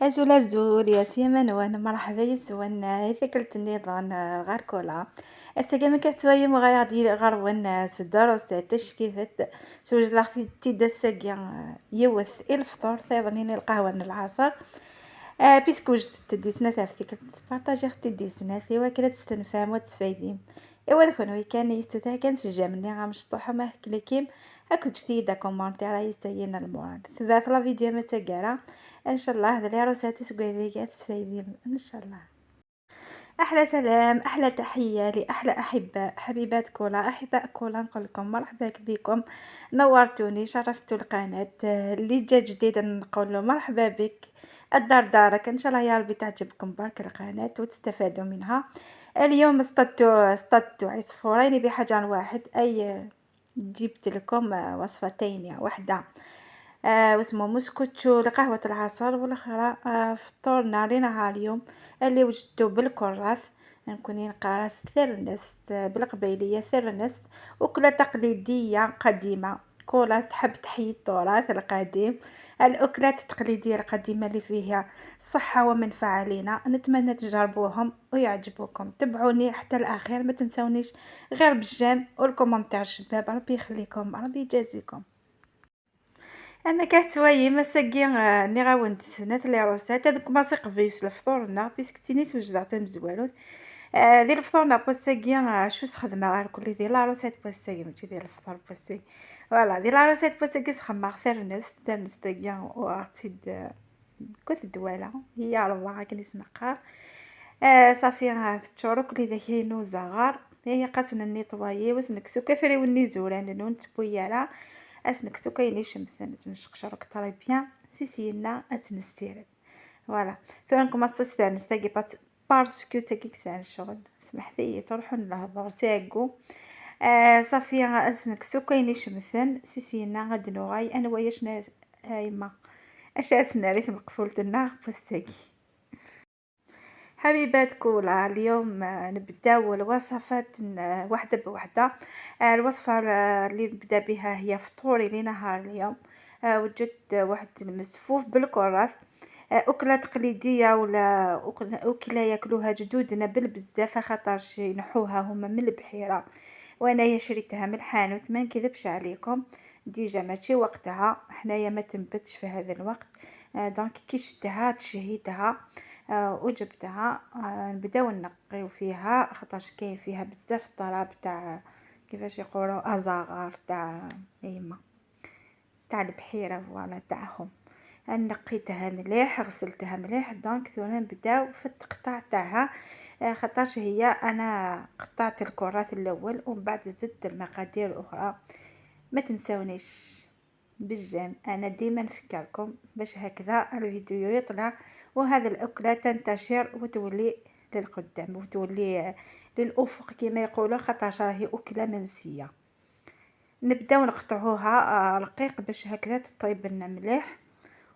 هزول هزول يا سيما وان مرحبا يسوان فكرة النظام غير كولا السلام كتوايم غادي غروان سدارس تشكيفت سوج لاختي تيدا الساقيا يوث الفطور ثيضنين القهوة العصر بيسكو وجدت تديسنا تافتيك تبارطاجي اختي ديسنا ثيوا كلا تستنفهم وتسفايدين ايوا ذكون كان يتوتا كان سجامني غامشطوحة ما كليكيم هاكو جديدة كومونتي راه يسينا المورد ثبات لا فيديو ما تقرا ان شاء الله هذا لي روساتي سكويديكات تسفايدين ان شاء الله. احلى سلام احلى تحيه لاحلى احباء حبيبات كولا احباء كولا نقول لكم مرحبا بكم نورتوني شرفتوا القناه اللي جا جديد نقول له مرحبا بك الدار دارك ان شاء الله يا ربي تعجبكم برك القناه وتستفادوا منها. اليوم اصطدت عصفورين بحجر واحد اي جبت لكم وصفتين واحده واسمه موسكوتشو لقهوة العصر والأخرى فطورنا لنهار اليوم اللي وجدته بالكراث نكونين قراص ثرنست بالقبيلية ثرنست وكلة تقليدية قديمة كلها تحب تحيي التراث القديم. الأكلات التقليدية القديمة اللي فيها صحة ومنفعة علينا نتمنى تجربوهم ويعجبوكم تبعوني حتى الأخير ما تنسونيش غير بالجيم والكومنتار شباب ربي يخليكم ربي يجازيكم. انا كحتوايي مساكي ني غاونت سنات لي روسات هذوك ماسي قفيس الفطورنا بيسكتيني توجد تم زوالوت ديال الفطورنا بوساكي شو خدمه غير كل ديال لا روسات بوساكي ماشي ديال الفطور بوساكي فوالا ديال لا روسات بوساكي سخما فرنس تنس تاكيا وارتيد كنت الدواله هي ربعه كلي سنقار صافي فتشورو كل ذا كاينو زغار هي قاتنا نيطوايي واش نكسو كفري وني زوران نون تبويالا اسنكسو كايني شمثان تنشقشرك طري بيان سيسينا اتنستيرد فوالا ثوانكم الصيص تاع نستاقي باسكو تاكي كسان الشغل سمحتي تروحوا نهضر ساقو صافي اسنكسو كايني شمثان سيسينا غاد نوغاي انا وياش هايما اش اسناريت مقفولة النار بوساكي حبيبات كولا اليوم نبداو الوصفات واحدة بوحدة. الوصفة اللي نبدا بها هي فطوري لنهار اليوم. وجدت واحد المسفوف بالكراث أكلة تقليدية ولا أكلة ياكلوها جدودنا بالبزاف خاطرش ينحوها هما من البحيرة وانايا شريتها من الحانوت ما نكذبش عليكم ديجا ماشي وقتها حنايا ما تنبتش في هذا الوقت. دونك كي شفتها تشهيتها وجبتها نبداو نقيو فيها خاطرش كاين فيها بزاف الطراب تاع كيفاش يقولوا ازاغار تاع ايما تاع البحيره فوالا تاعهم. نقيتها مليح غسلتها مليح دونك ثم نبداو في التقطاع تاعها خاطرش هي انا قطعت الكراث الاول ومن بعد زدت المقادير الاخرى. ما تنسونيش بالجيم انا ديما نفكركم باش هكذا الفيديو يطلع وهذا الاكله تنتشر وتولي للقدام وتولي للافق كما يقولوا خاطر راهي اكله منسيه. نبداو نقطعوها رقيق باش هكذا تطيب لنا مليح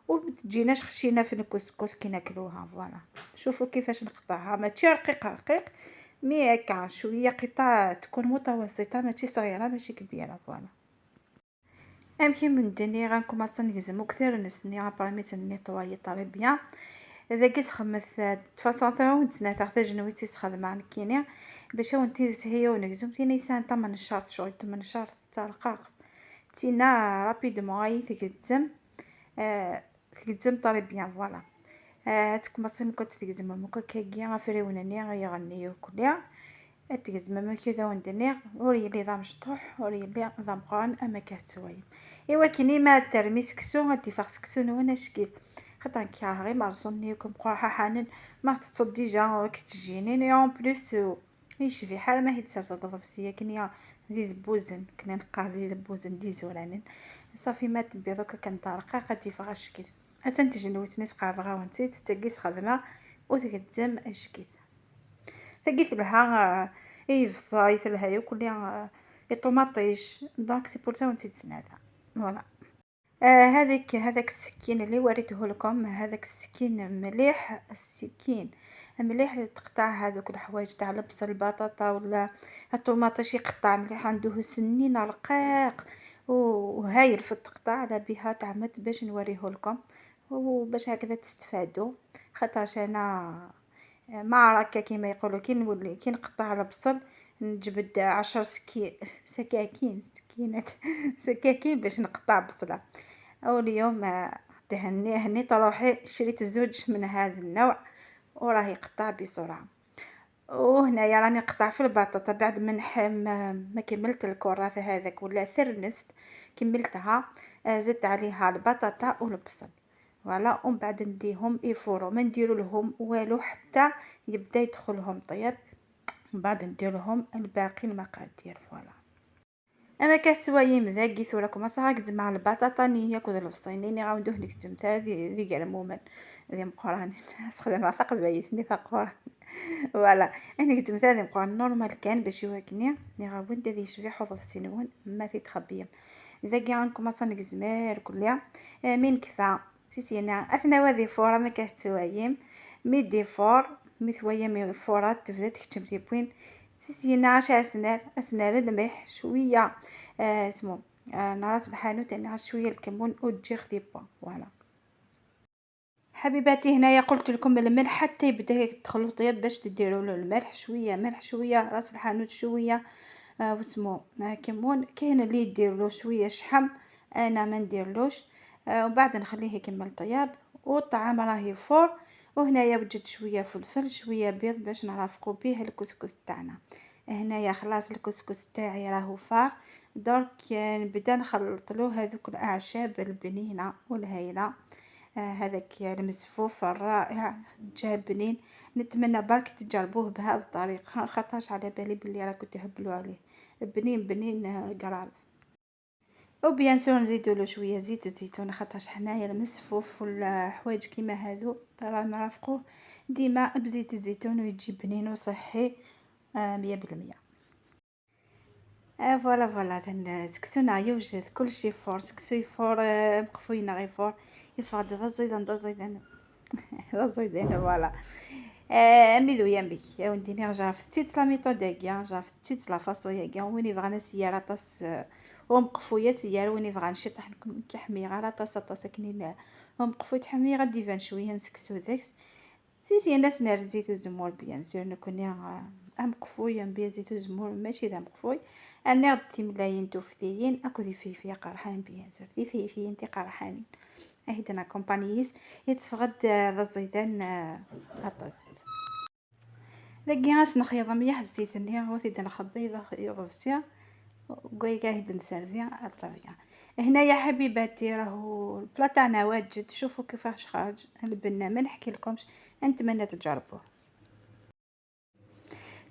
ومتجيناش خشينه في الكسكس كي ناكلوها فوالا. شوفوا كيفاش نقطعها ماشي رقيق رقيق مي هكا شويه قطع تكون متوسطه ماشي صغيره ماشي كبيره فوالا. امشي من الدنيا غنكوماصا نقزمو كثير نسني ابرميت نيطواي طري بيان اذا كيس خمس فاصون ثرو نتسنا تاع جنويتي تخدم كينيا باش ونتي هي ونقزم تيني سان تما الشرط شغل تما الشرط تاع القاق تينا رابيدمون غاي تقزم تقزم طري بيان فوالا. تكمصي مكنت تقزم مكا كاكيا فريونني غيغنيو كلها تقزم ما كذا وندنيغ وري لي ضام شطوح وري لي ضام قران اما كهتوايم ايوا كيني ما ترميس كسو غادي فاخس كسو وانا شكيت خاطر كي غير مرسونيكم قراحه حنن ما تصدي جا كتجيني ني اون بليس يشفي حال ما هي تساسا ضبسيه كنيا ذي ذبوزن كنا نقار ذي ذبوزن دي زورانن صافي ما تبيضوك كنطرقه غادي فاش شكيت اتنتج نوتني سقار غاونتي تتقيس خدمه وتقدم اشكيت تقيت لها يفصايت لها ياكل الطوماطيش دونك سي بور سا ونسيت سناده فوالا. هذاك السكين اللي وريته لكم هذاك السكين مليح السكين مليح اللي تقطع هذوك الحوايج تاع البصل البطاطا ولا الطوماطيش يقطع مليح عنده سنين رقيق وهايل في التقطاع على بها تعمد باش نوريه لكم وباش هكذا تستفادوا. خاطرش انا معركة كيما يقولوا كي نولي كي نقطع البصل نجبد 10 سكاكين سكينات سكاكين باش نقطع بصلة. او اليوم هنيت روحي شريت زوج من هذا النوع وراه يقطع بسرعة. وهنايا راني نقطع في البطاطا بعد ما كملت الكرات هذاك ولا ثرنست كملتها. زدت عليها البطاطا والبصل فوالا. ومن بعد نديهم يفوروا ما نديروا لهم والو حتى يبدا يدخلهم طيب. من بعد ندير لهم الباقي المقادير فوالا. اما كتوايم ذاكيت وراكم صاحك مع البطاطا نيه كود الفصينين غاودوه نكتم هذه كاع المومن هذه مقران نستخدمها ثقب بيتني ثقور فوالا. انا كنت مثالي مقران نورمال كان باش يواكني ني غاود هذه شويه حوض في السنون ما تتخبيه اذا كاع عندكم اصلا نكزمير كلها من كفا سيسينا اثنا وذي فورا ما كتوايم ميدي فور مثويا فورات تبدا تكتم بوين سيسينا شا اسنار الملح شويه اسمو نراس الحانوت نعس شويه الكمون وتجي خديبه فوالا. حبيباتي هنايا قلت لكم الملح حتى يبدا تخلطيه باش تديروا له الملح شويه ملح شويه راس الحانوت شويه واسمو كمون. كاين اللي يدير له شويه شحم انا ما نديرلوش. وبعد نخليه يكمل طياب والطعام راه يفور. وهنايا وجدت شويه فلفل شويه بيض باش نرافقوا به الكسكس تاعنا. هنايا خلاص الكسكس تاعي راهو فار درك نبدا نخلط له هذوك الاعشاب البنينه والهايله. هذاك المزفوف الرائع جا بنين. نتمنى برك تجربوه بهذه الطريقه خاطرش على بالي بلي راكم تهبلوا عليه بنين قرال. وبيان سور نزيدوا له شويه زيت الزيتون خاطرش حنايا المسفوف ولا حوايج كيما هذو ترى نرافقوه ديما بزيت الزيتون ويجي بنين وصحي 100%. فوالا فوالا سكسونا يوجد كل شيء فور سكسو فور مقفوينا غير فور يفقد ذا زيدان فوالا. ميدو يامبي يا ونديني جرفت تيت لا ميثوداكيا جرفت تيت لا فاصويا كاع ويني بغانا سياره طاس ومقفويه سياره ويني بغا نشطح كحمي غير طاس كنين ومقفوي تحمي غادي يبان شويه نسكسو داكس سي الناس نار زيت وزمور بيان سور نكوني مقفوي بيا زيت وزمور ماشي ذا مقفوي انا غدي ملاين توفتيين اكو ذي فيفيه قرحان بيان سور ذي فيفيه انت قرحانين اهدنا كومبانييس يتفقد ذا الزيدان هطس ذاكي غاس نخيض مليح الزيت نيا غوثي نخبي ذا يضوسيا وقاي قاعد نسيرفيا الطبيعه. هنا يا حبيباتي راهو البلا تاعنا واجد شوفوا كيفاش خرج البنا ما نحكي لكمش نتمنى تجربوه.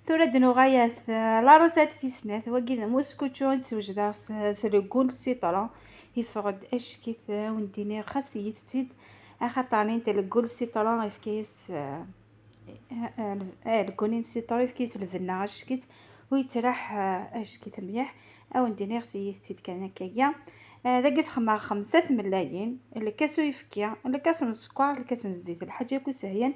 ثورة نغاية لا روسات في سنات وكذا موسكوتشو نتوجد سلوكول سيطرون يفقد اش كيف ونديني خاص يتزيد خاطرني نتا الكول سيطرون في كيس الكونين سيطرون في كيس الفنا اشكيت ويتراح اشكيت مليح او نديني خاص يتزيد كان هكايا. ذاك خما 5 ملايين اللي كاسو يفكيا اللي كاس من السكر اللي كاس من الزيت الحاجه كو سهيان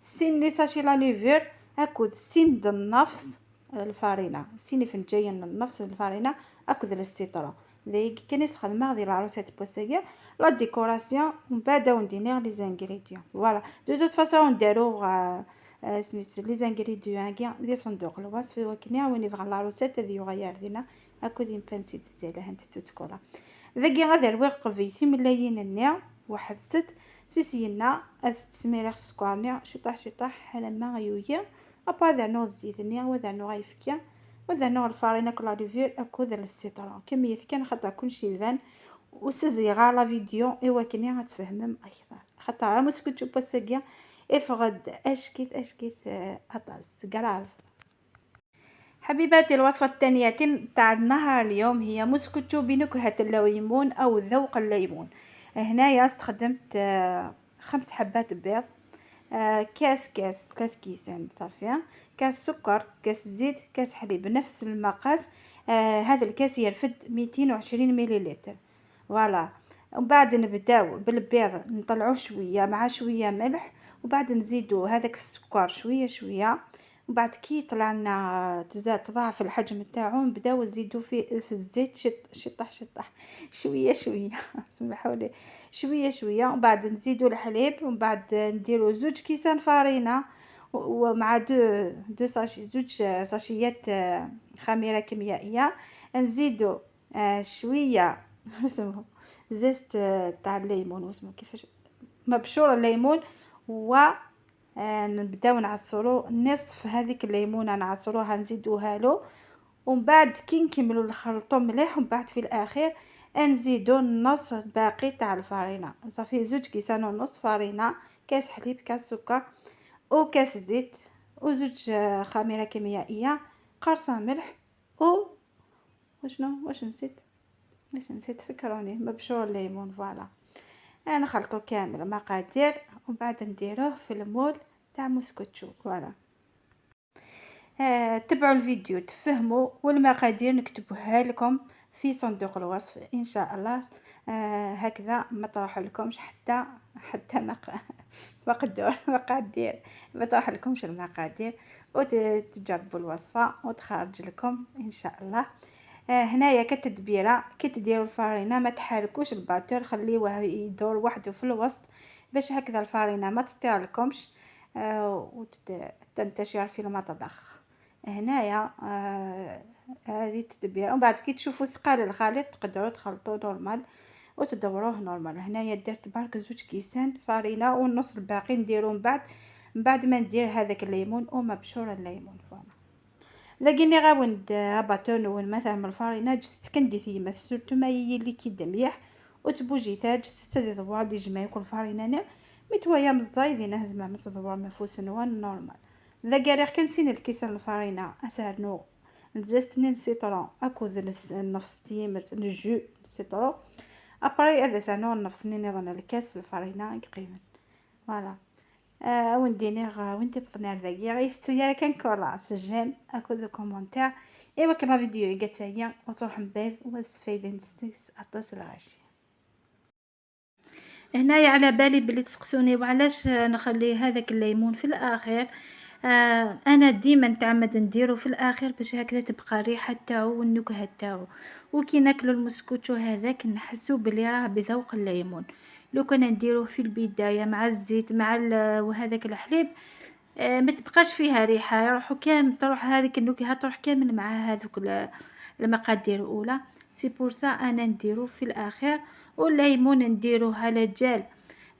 سين لي ساشي لا ليفور اكود سين د النفس الفارينه سين فنجان النفس الفارينه اكود السيترون ذيك كان يستخدم هذه العروسات بوسيه لا ديكوراسيون ومن بعد وندير لي زانغريديون فوالا دو توت فاصون نديرو سميت لي زانغريديون كاع دي صندوق الوصف وكنيا وين يبغى العروسات هذه يغير لينا اكود يمبانسي تساله انت تتكولا ذاكي غادي وقفي 6 ملايين النيا واحد ست سيسينا استسمير سكوارنيا شطح على ما غيويا ابا ذا نو الزيت النيا وذا نو غيفكيا وذا نو الفارينه كلا ريفير اكو ذا السيطرون كميه كان خاطر كلشي يبان وسزيغا لا فيديو ايوا كني غتفهمم اكثر خاطر مسكو تشوف باسكيا افغد اشكيت اطاس كراف. حبيباتي الوصفة الثانية تاع النهار اليوم هي مسكوتشو بنكهة الليمون أو ذوق الليمون. هنايا استخدمت 5 حبات بيض كاس 3 كيسان صافية كاس سكر كاس زيت كاس حليب نفس المقاس. هذا الكاس يرفد 220 مليلتر فوالا. ومن بعد نبداو بالبيض نطلعوه شوية مع شوية ملح وبعد نزيدو هذاك السكر شوية وبعد كي طلع لنا تضاعف الحجم تاعو، نبداو نزيدو في الزيت شطح شويه شويه سمحوا لي، شويه شويه، ومن بعد نزيدو الحليب، ومن بعد نديرو 2 كيسان فرينه، ومع دو ساشي، 2 ساشيات خميره كيميائيه. نزيدو شويه اسمه زيت تاع الليمون، واسمه كيفاش، مبشور الليمون. و نبداو نعصرو نصف هذيك الليمونه، نعصروها نزيدوها له، ومن بعد كي نكملوا نخلطو مليح، ومن بعد في الاخير نزيدو النص الباقي تاع الفرينه. صافي 2 كيسان ونص فرينه، كاس حليب، كاس سكر، وكاس زيت، وزوج خميره كيميائيه، قرصه ملح، و واش نسيت فكروني، مبشور الليمون. فوالا نخلطو كامل مقادير، ومن بعد نديروه في المول تاع موسكوتشو. فوالا تبعوا الفيديو تفهموا، والمقادير نكتبوها لكم في صندوق الوصف ان شاء الله. هكذا ما طرح لكمش حتى مقادير، ما طرح لكمش المقادير، وتجربوا الوصفه وتخرج لكم ان شاء الله. هنايا كتدبيره، كي تديروا الفرينه ما تحركوش الباتور، خليوه يدور وحده في الوسط باش هكذا الفرينه ما تطير لكمش وتنتشر في المطبخ. هنايا هذه التدبيره، ومن بعد كي تشوفوا ثقال الخليط تقدروا تخلطوه نورمال وتدوروه نورمال. هنايا درت برك 2 كيسان فرينه، والنص الباقي نديرو من بعد ما ندير هذاك الليمون ومبشور الليمون. فوالا لكني غاوند باتون وين مثلا من الفرينه جست كندي فيما سورتو ما هي اللي كي مليح وتبوجي تاج تتذوار دي جماع كل فرينه متويا مزايدين نهزم متذوار مفوسن وان نورمال. ذا كنسين الكيسان الفرينه اسارنو نزستني السيترون اكوذ النفس تيمت الجو السيترون ابري هذا سانو نفسني نظن الكاس الفرينه قيمه. فوالا وين تبطنا الفيديو غيفتو يا كان كولا سجل اكو ذو كومونتير. ايوا كان الفيديو يقتايا وتروح مبيض واستفيد نستيس اطلس الغاشي. هنايا على بالي بلي تسقسوني وعلاش نخلي هذاك الليمون في الاخير. انا ديما نتعمد نديرو في الاخير باش هكذا تبقى الريحه تاعو والنكهه تاعو، وكي ناكلو المسكوتشو هذاك نحسو بلي راه بذوق الليمون. لو كان نديروه في البدايه مع الزيت مع وهذاك الحليب ما تبقاش فيها ريحه، يروحوا كامل، تروح هذيك النكهه تروح كامل مع هذوك المقادير الاولى. سي بور سا انا نديرو في الاخير، والليمون نديروه على جال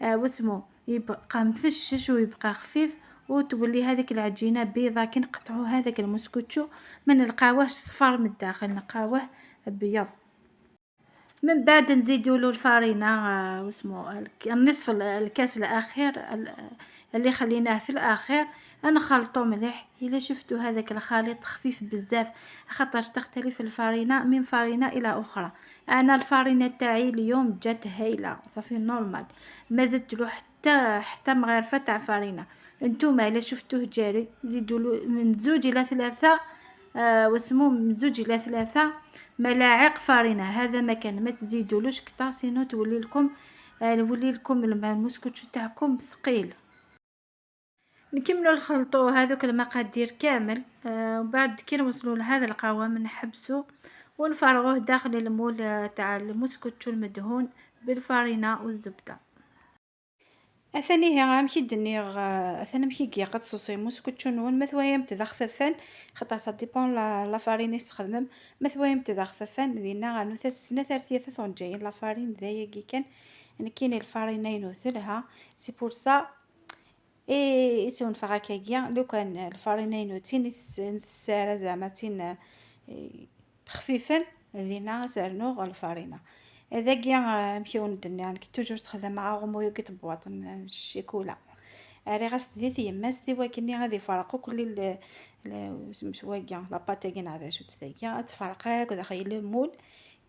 واسمو يبقى مفشش ويبقى خفيف، وتولي هذيك العجينه بيضه. كي نقطعوا هذاك المسكوتشو ما نلقاوهش صفر من الداخل، نلقاوه ابيض. من بعد نزيدوا له الفرينه واسمو النصف الكاس الاخير اللي خليناه في الاخير نخلطو مليح. الا شفتوا هذاك الخليط خفيف بزاف، خاطرش تختلف الفرينه من فرينه الى اخرى. انا الفرينه تاعي اليوم جات هايله صافي نورمال، ما زدت له حتى مغرفه تاع فرينه. انتوما الا شفتوه جاري زيدوا له من 2 إلى 3 واسمو من 2 إلى 3 ملاعق فرينه. هذا مكان ما تزيدولوش كتر، سينو تولي لكم المسكوتشو تاعكم ثقيل. نكملوا الخلطو هذوك المقادير كامل وبعد كي نوصلوا لهذا القوام نحبسو ونفرغوه داخل المول تاع المسكوتشو المدهون بالفرينه والزبده. اثني هي مشي دنيغ اثنا مشي قيقط صوصي موسكوتشو نون مثويم تدخففن خاطر سا ديبون لا فارين يستخدم مثويم تدخففن دينا غنوث سنه ثلاثه جايين لا فارين ذايا كي كان انا كاين الفارين ينوثلها. سي بور سا اي تون فراكاكيا لو كان الفارين ينوتين الساره زعما تين خفيفا دينا سرنو الفارينه هذا كيا مشيو ندنا يعني كي توجور تخدم مع غمو كي بواطن الشيكولا راه غاس ديتي يماس دي وكني غادي فرقوا كل سميت واكيا لا باتاكين هذا شو تساكيا تفرقا كذا خيل المول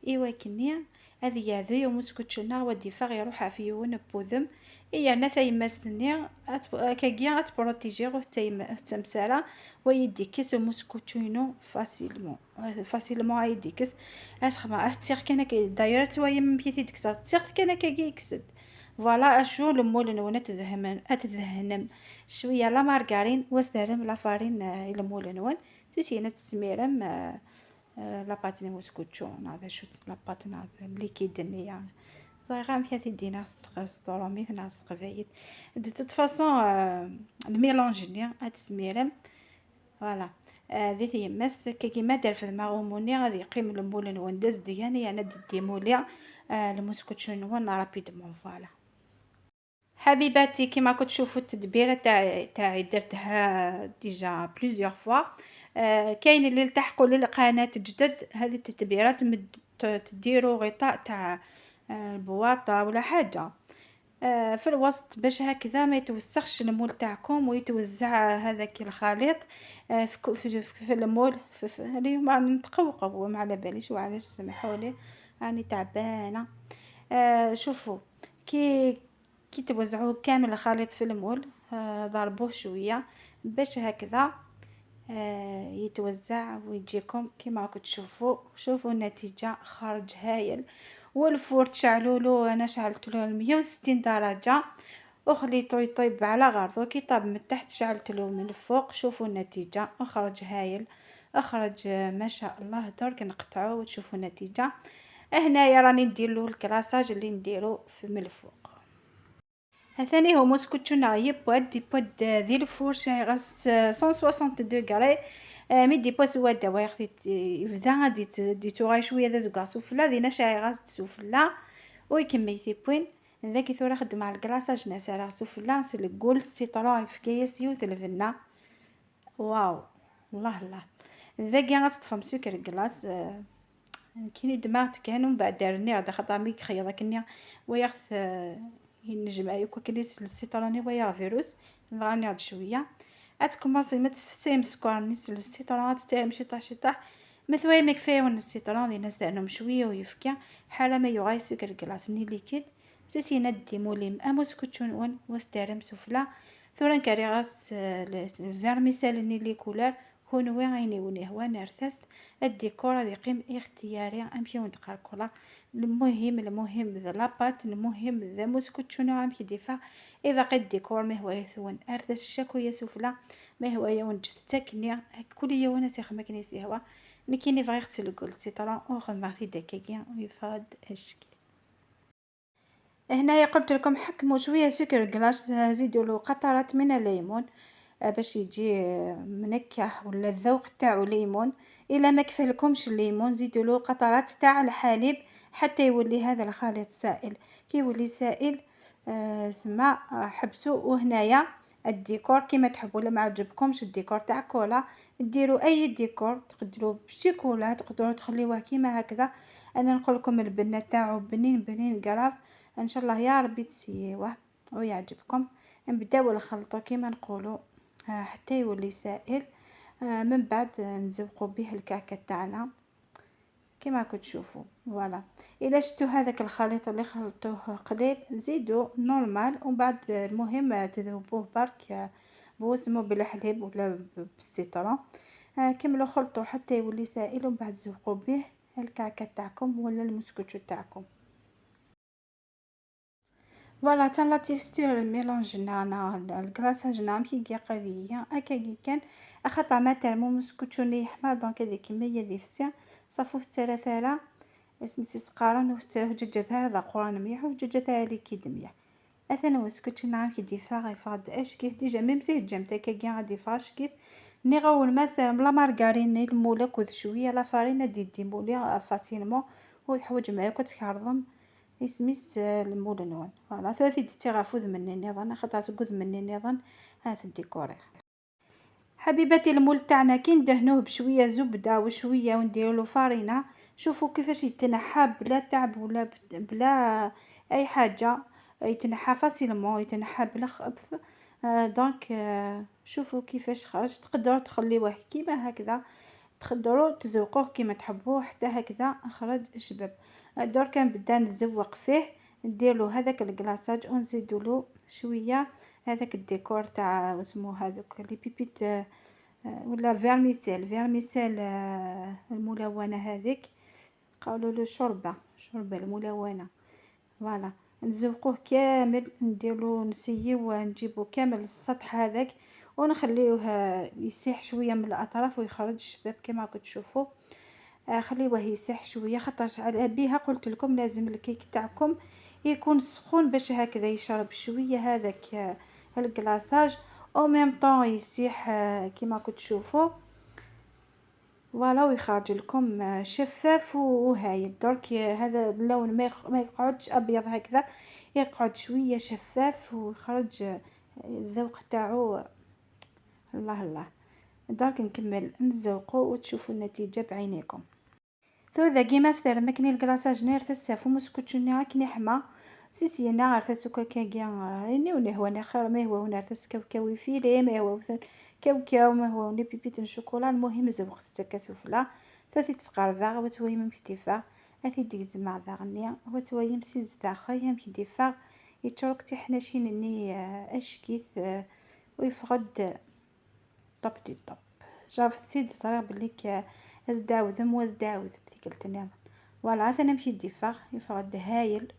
ايوا كني هذه هذه ومسكوتشنا ودي فاغ يروح فيون بوذم اي انا ثاي ماستني كاكيا تبروتيجي غو تمساله ويدي كيس مسكوتشينو فاسيلمون يدي كيس اسخما استير كان دايره تويا من بيتي ديك تصير كان كيكسد فوالا اشو المولنونة تدهنم شويه لا مارغرين واستهرم لا فارين المولنون تسينا تسميرم لاباطني موسكوتشو هذا شو لاباطن هذا اللي كيدني يعني صغيرة فيها تدينا صدرومي ناس قبايل دو توت فاصون الميلونج ني تسميرم فوالا ذي يمس كيما دار في دماغهم غادي يقيم المولن وندز ديالي انا دي مولي الموسكوتشو نون رابيدمون فوالا. حبيباتي كما كنت تشوفوا التدبيره تاعي درتها ديجا بليزيور فوا. كاين اللي التحقوا للقناه جدد هذه التدبيرات تديروا غطاء تاع البواطه ولا حاجه في الوسط باش هكذا ما يتوسخش المول تاعكم ويتوزع هذاك الخليط في المول اليوم راني نتقوقوا ما على باليش وعلاش سمحوا لي راني تعبانه. شوفوا كي توزعوه كامل الخليط في المول ضربوه شويه باش هكذا يتوزع ويجيكم كما راكم تشوفوا. شوفوا النتيجه خرج هايل. والفور تشعلولو انا شعلتلو 160 درجه وخليته يطيب على غرضو كي طاب من تحت شعلتلو من الفوق. شوفوا النتيجه اخرج هايل اخرج ما شاء الله. درك نقطعوه وتشوفوا النتيجه. هنايا راني نديرلو الكلاصاج اللي نديرو من الفوق. ثاني هو موسكوتشو نايب بود ذي الفور شاي غاس 160 دوغري مي ديبو سوادا واخد يبدا دي توغاي شويه ذا زكا سوفلا ذينا شاي غاس سوفلا ويكمل ثيبوين ذاك ثورا خدم على الكلاصاج ناس على سوفلا سلقول سيطرون في كيس يوث الفنا. واو الله الله ذاك غاس تفهم سكر كلاص كيني دماغت كانوا من بعد دارني هذا خطا ميك خيضا كني وياخذ ينجمع يكون كنيس السيطراني ويا فيروس نغني عاد شويه اتكماصي ما تسفسيم سكر نيس السيطران تاعي شطح شطح مثوي ما كفايه ون السيطران دي ناس تاعهم شويه ويفكا حاله ما يغاي سكر كلاص ني ليكيد سيسي ندي موليم اموس كوتشون واسترم سفلا ثورا كاري غاس الفيرميسال ني لي كولار هون وين وني هو نرثست الديكور هذا يقيم اختياري امشيو ندقركولا. المهم ذا لابات المهم ذا موسكوتشو نوع امشي ديفا اذا قد ديكور ما هو يثون ارثس الشكو يسفلا ما هو يون جثتكني كل يوم سيخ ما كنيسي هو نكيني فغي غسل كل سيطران اخذ معتي دكاكيا ويفاد اشكي. هنا قلت لكم حكموا شويه سكر كلاص زيدوا له قطرات من الليمون باش يجي منكه ولا الذوق تاعو ليمون. الا ما كفالكمش الليمون زيدوا له قطرات تاع الحليب حتى يولي هذا الخليط سائل. كي يولي سائل ثم حبسوا. وهنايا الديكور كما تحبوا. لما عجبكمش الديكور تاع كولا ديروا اي ديكور تقدروا بالشيكولا تقدروا تخليوه كيما هكذا. انا نقول لكم البنه تاعو بنين قراف ان شاء الله يا ربي تسيوه ويعجبكم. نبداو نخلطوا كيما نقولوا حتى يولي سائل. من بعد نزوقوا به الكعكه تاعنا كما راكم تشوفوا. فوالا الا شفتوا هذاك الخليط اللي خلطوه قليل زيدوا نورمال ومن بعد المهم تذوبوه برك بوسمو بالحليب ولا بالسيترون. كملوا خلطوا حتى يولي سائل ومن بعد زوقوا به الكعكه تاعكم ولا المسكوتشو تاعكم. فوالا تا لا تيكستور الميلونج نانا الكلاصاج نامكي كي قضيه هكا كان اخطا ما ترمو مسكوتشوني حما دونك هذيك كميه ذي فسا صافو في ثلاثه اسمي سقارن وجوج هذا قران مليح وجوج اللي كيد مليح. اثنا مسكوتش نامكي ديفا غيفاد اش كي ديجا ميم زي جمتا كي غادي فاش كي ني غاول ما سير بلا مارغارين المولك وذ شويه لا فارينه دي مولي فاسيلمون وحوج معاك وتكرضم اسميس المولنون. فوالا ثلاثي ديتي غافوذ مني نظن خاطر سكوذ مني نظن هذا الديكور. حبيباتي المول تاعنا كي ندهنوه بشويه زبده وشويه ونديروا فارينه شوفوا كيفاش يتنحى بلا تعب ولا بلا اي حاجه. يتنحى فاسيلمون يتنحى بلا خبث. دونك شوفوا كيفاش خرج. تقدروا تخليوه كيما هكذا تقدروا تزوقوه كيما تحبوه حتى هكذا خرج شباب. درك نبدا نزوق فيه نديرلو هذاك الكلاصاج ونزيدولو شويه هذاك الديكور تاع اسمو هذوك لي بيبيت ولا فيرميسيل الملونه هذيك قالوا له شوربه الملونه. فوالا نزوقوه كامل، نديرلو نسيو نجيبو كامل السطح هذاك ونخليوه يسيح شويه من الاطراف ويخرج الشباب كما راكم تشوفوا. خليوه يسيح شويه خاطر على بيها قلت لكم لازم الكيك تاعكم يكون سخون باش هكذا يشرب شويه هذاك الكلاصاج او ميم طون يسيح كما راكم تشوفوا. فوالا ويخرج لكم شفاف وهايل. درك هذا اللون ما يقعدش ابيض هكذا، يقعد شويه شفاف ويخرج الذوق تاعو. الله الله. درك نكمل نزوقو وتشوفوا النتيجه بعينيكم. ثوذا كيما ستير مكني الكلاصاج نير تسافو مسكوتشو راكني حما سيسي نار تسوكا كاكيا اني ونه وانا خير ما هو ونار تسكاوكاوي فيلي ما هو مثلا كاوكاو ما هو ني بيبيت شوكولا. المهم زوق تكاسوفلا ثلاثه تقارضا وتويم كتيفا اثي ديك زعما ذاغني وتويم سيز داخل يم كتيفا يترك تي شين اني اشكيث ويفقد طب دي طب شافت سيد صرا بليك ازداوذم وازداوذ بتيكلت النظام. فوالا انا مشيت ديفا يفقد هايل.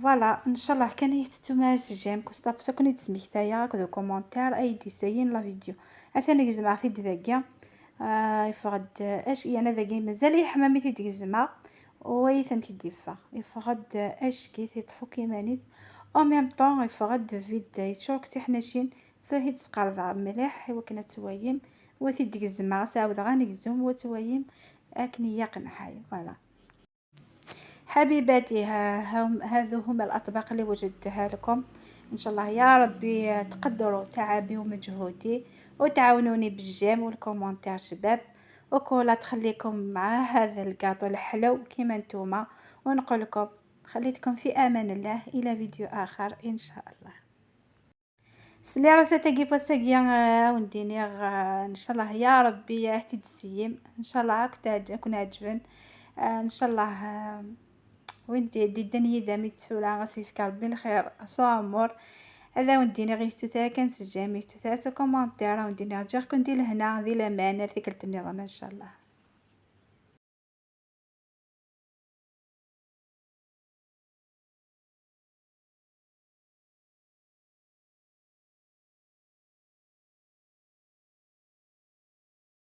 فوالا ان شاء الله كان يتتماس جيم كوسطا كوني تسميك تايا كذا كومونتير اي دي ساين لا فيديو اثنا يجمع في دذاكيا يفقد اش انا ذاكي مازال يحمامي في ديزما ويثم كي ديفا يفقد اش كي يطفو كيمانيت او ميم طون يفقد فيد يتشوك تحناشين ثهي تقرض مليح وكنا توايم وثي ديك الزما ساود غاني زوم وتوايم اكني يقن حي. فوالا حبيباتي هذو هما الاطباق اللي وجدتها لكم. ان شاء الله يا ربي تقدروا تعبي ومجهودي وتعاونوني بالجيم والكومنتير شباب وكولا تخليكم مع هذا الكاطو الحلو كيما نتوما. ونقول لكم خليتكم في امان الله الى فيديو اخر ان شاء الله. سلي راسا تاقي باساقيا ونديني ان شاء الله يا ربي يهتي تسيم ان شاء الله كون عجبن ان شاء الله ويندي دي الدنيا دامي تسولا غسيفك ربي الخير صامور. هذا ونديني غير توتا كنسجل مي توتا كومونتير ونديني رجعكم دي لهنا ذي الامان ارتكلت النظام ان شاء الله.